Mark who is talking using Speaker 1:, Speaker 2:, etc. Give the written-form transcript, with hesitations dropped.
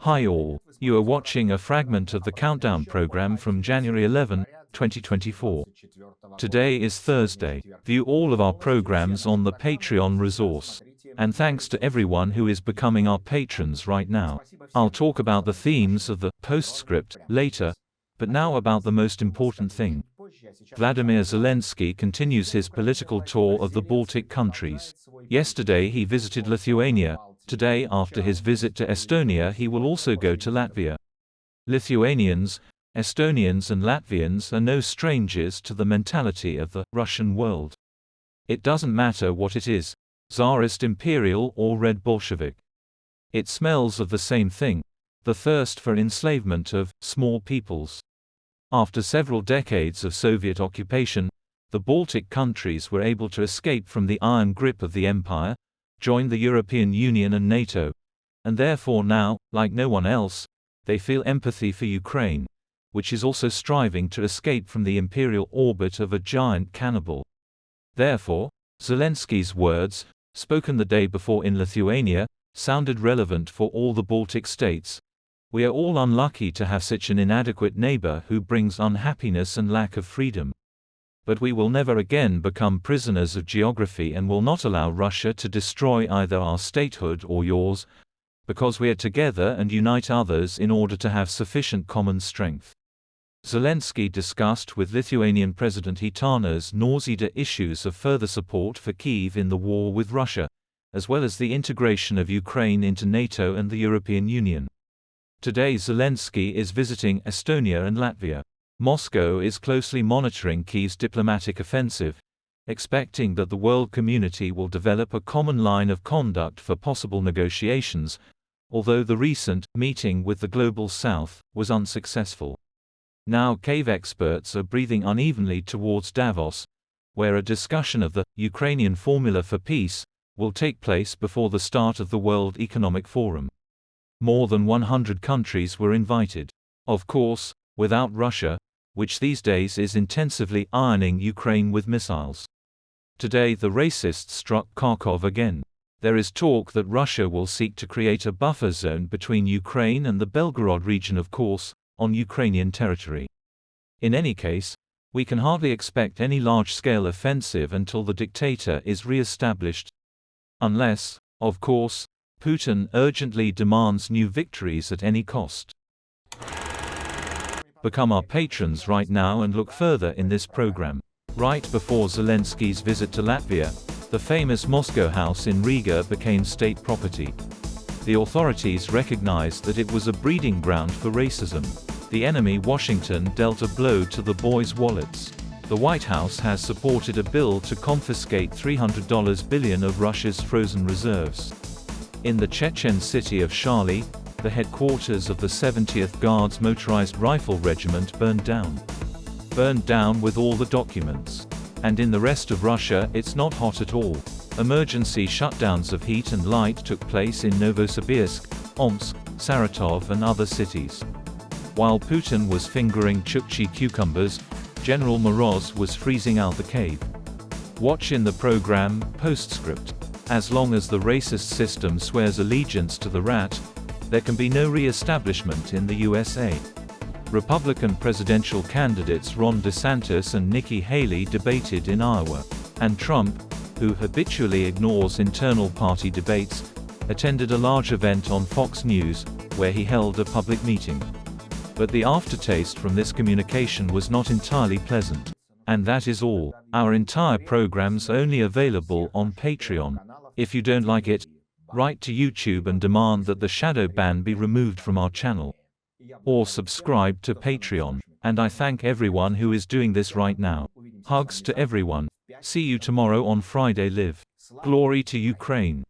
Speaker 1: Hi all, you are watching a fragment of the countdown program from January 11, 2024. Today is Thursday. View all of our programs on the Patreon resource. And thanks to everyone who is becoming our patrons right now. I'll talk about the themes of the postscript later, but now about the most important thing. Vladimir Zelensky continues his political tour of the Baltic countries. Yesterday he visited Lithuania. Today, after his visit to Estonia, he will also go to Latvia. Lithuanians, Estonians and Latvians are no strangers to the mentality of the Russian world. It doesn't matter what it is, Tsarist-Imperial or Red-Bolshevik. It smells of the same thing, the thirst for enslavement of small peoples. After several decades of Soviet occupation, the Baltic countries were able to escape from the iron grip of the empire, join the European Union and NATO, and therefore now, like no one else, they feel empathy for Ukraine, which is also striving to escape from the imperial orbit of a giant cannibal. Therefore, Zelensky's words, spoken the day before in Lithuania, sounded relevant for all the Baltic states. We are all unlucky to have such an inadequate neighbor who brings unhappiness and lack of freedom. But we will never again become prisoners of geography and will not allow Russia to destroy either our statehood or yours, because we are together and unite others in order to have sufficient common strength. Zelensky discussed with Lithuanian President Gitanas Nausėda issues of further support for Kyiv in the war with Russia, as well as the integration of Ukraine into NATO and the European Union. Today Zelensky is visiting Estonia and Latvia. Moscow is closely monitoring Kyiv's diplomatic offensive, expecting that the world community will develop a common line of conduct for possible negotiations, although the recent meeting with the Global South was unsuccessful. Now Kyiv experts are breathing unevenly towards Davos, where a discussion of the Ukrainian formula for peace will take place before the start of the World Economic Forum. More than 100 countries were invited. Of course, without Russia, which these days is intensively ironing Ukraine with missiles. Today the racists struck Kharkov again. There is talk that Russia will seek to create a buffer zone between Ukraine and the Belgorod region, of course, on Ukrainian territory. In any case, we can hardly expect any large-scale offensive until the dictator is re-established. Unless, of course, Putin urgently demands new victories at any cost. Become our patrons right now and look further in this program. Right before Zelensky's visit to Latvia, the famous Moscow House in Riga became state property. The authorities recognized that it was a breeding ground for racism. The enemy Washington dealt a blow to the boys' wallets. The White House has supported a bill to confiscate $300 billion of Russia's frozen reserves. In the Chechen city of Shali, the headquarters of the 70th Guards Motorized Rifle Regiment burned down. Burned down with all the documents. And in the rest of Russia it's not hot at all. Emergency shutdowns of heat and light took place in Novosibirsk, Omsk, Saratov and other cities. While Putin was fingering Chukchi cucumbers, General Moroz was freezing out the cave. Watch in the program, Postscript. As long as the racist system swears allegiance to the rat, there can be no re-establishment in the USA. Republican presidential candidates Ron DeSantis and Nikki Haley debated in Iowa. And Trump, who habitually ignores internal party debates, attended a large event on Fox News, where he held a public meeting. But the aftertaste from this communication was not entirely pleasant. And that is all. Our entire program's only available on Patreon. If you don't like it, write to YouTube and demand that the shadow ban be removed from our channel. Or subscribe to Patreon. And I thank everyone who is doing this right now. Hugs to everyone. See you tomorrow on Friday Live. Glory to Ukraine.